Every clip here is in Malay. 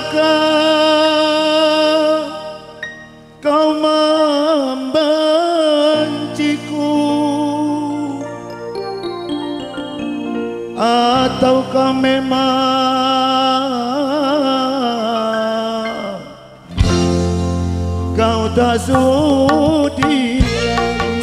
Adakah kau membenciku, ataukah memang kau tak sudi lagi?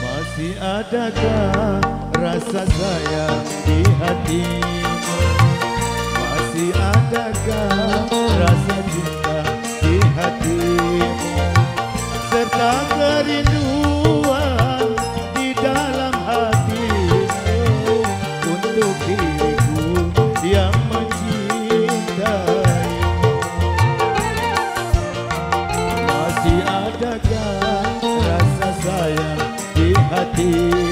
Masih adakah rasa sayang di hatimu? Masih adakah rasa cinta di hatimu? Serta kerinduan di dalam hatimu untuk diriku yang mencintaimu. Masih adakah rasa sayang di hatimu?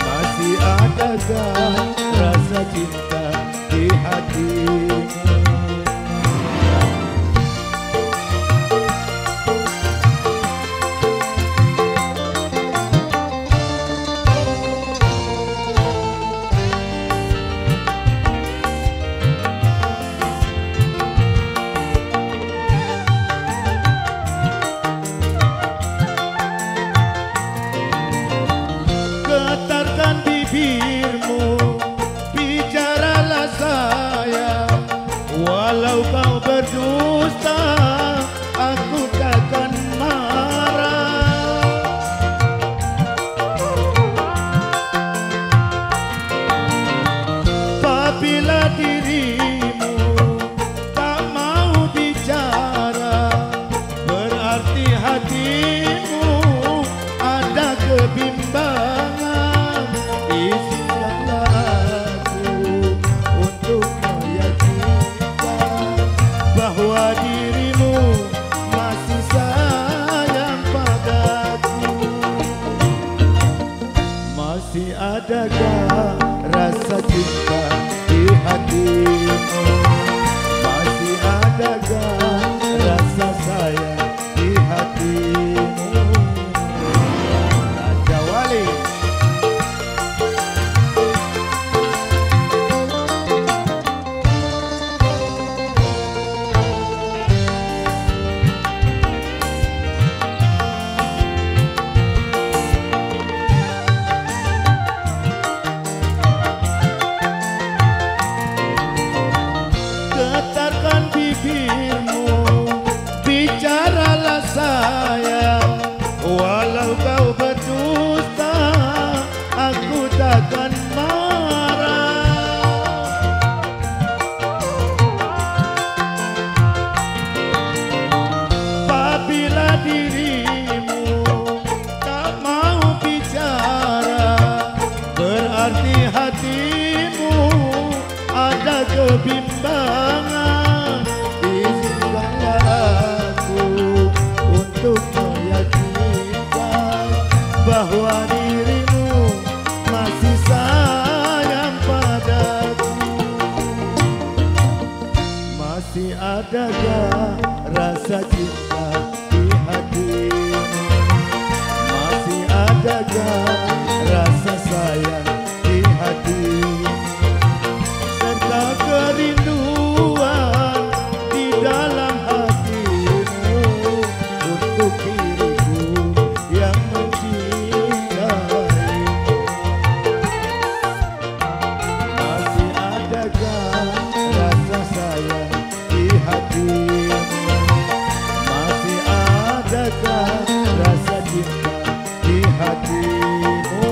Masih adakah rasa cinta di hatimu? Getarkan bibirmu, bicaralah sayang. Walau kau berdusta, aku takkan marah. Apabila dirimu tak mau bicara, berarti hatimu ada kebimbangan. Izinkanlah aku untuk meyakinkan bahwa dirimu masih sayang padaku. Masih adakah rasa cinta di hatimu? Masih adakah rasa sayang di hatimu? Raja Wali. Getarkan bibirmu, bicaralah sayang. Walau kau berdusta, aku takkan marah. Apabila dirimu tak mau bicara, berarti hatimu ada kebimbangan. Izinkanlah aku untuk meyakinkan bahwa dirimu masih sayang padaku. Masih adakah rasa cinta di hatimu? Masih adakah rasa sayang di hatimu? Serta kerinduan di dalam hatimu untuk diriku yang mencintaimu. Masih adakah rasa sayang di hatimu? Masih adakah rasa cinta di hatimu?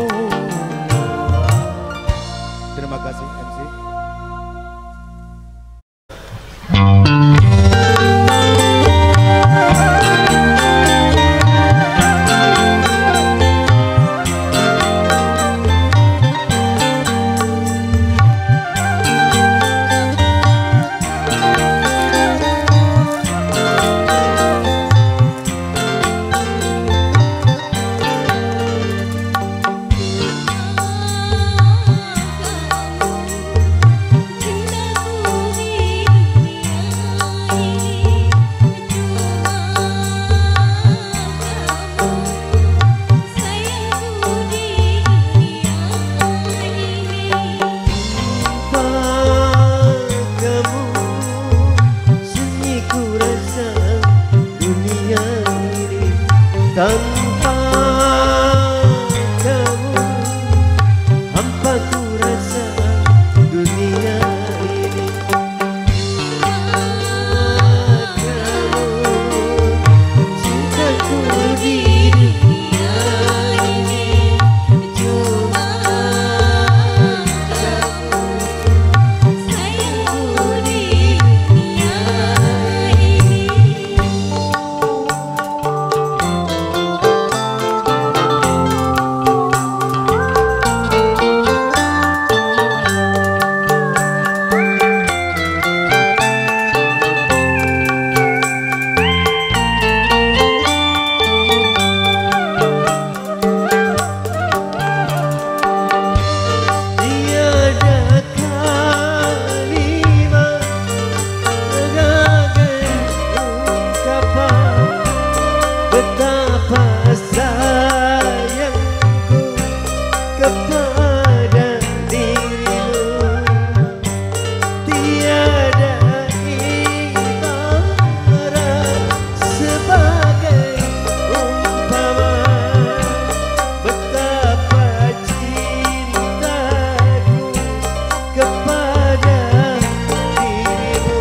Tanpa kamu hampa ku rasa dunia ini. Kamu cintaku di dunia ini. Cuma kamu sayangku di dunia ini. Betapa sayangku kepada dirimu, tiada ibarat sebagai umpama betapa cintaku kepada dirimu.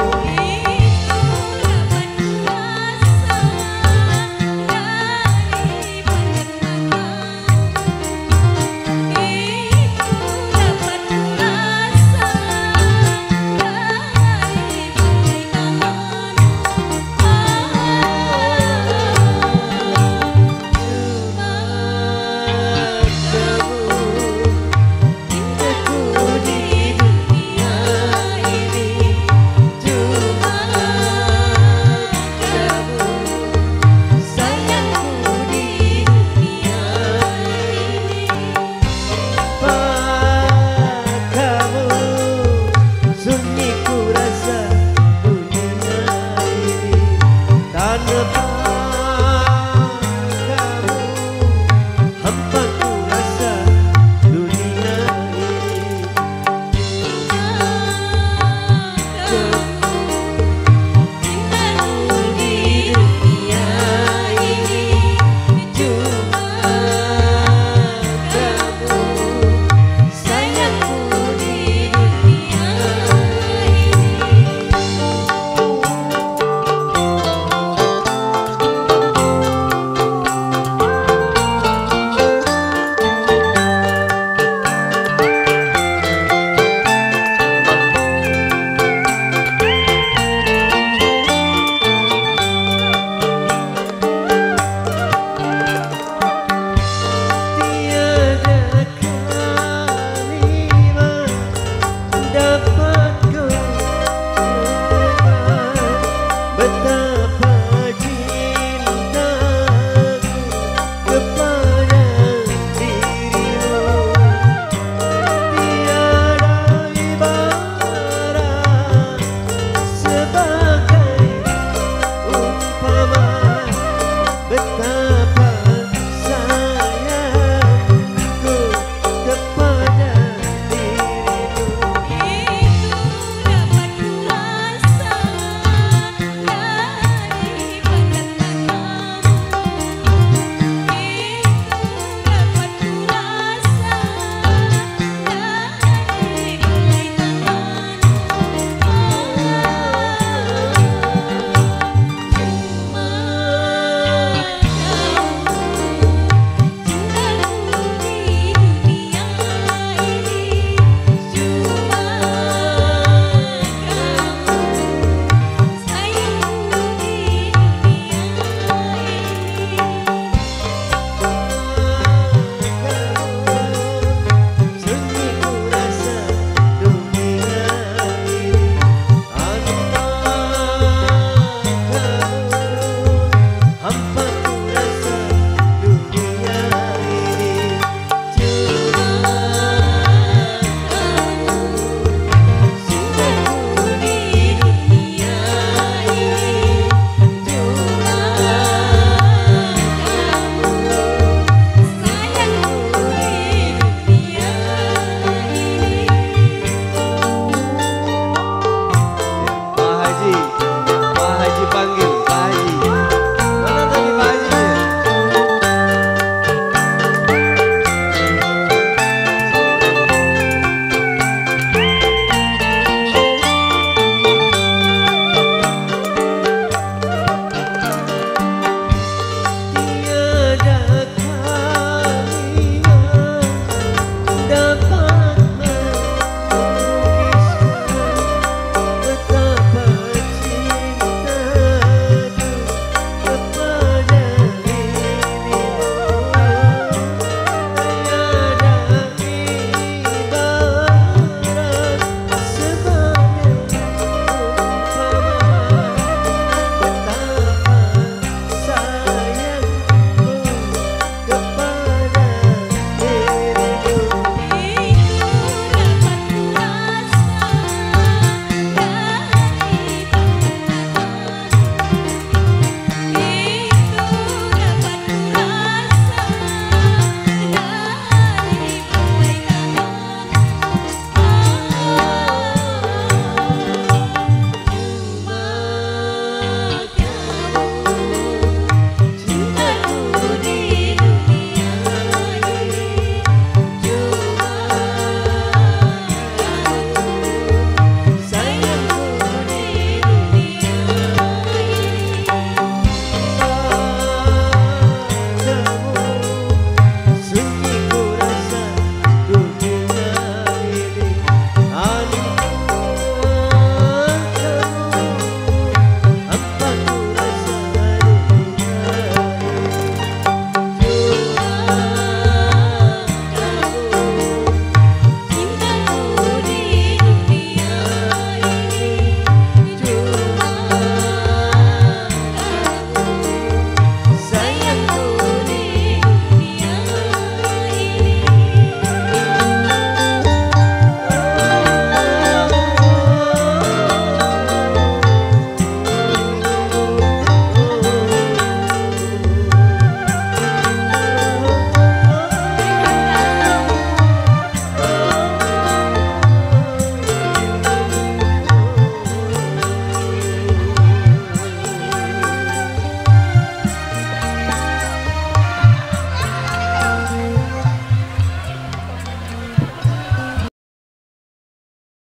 hampa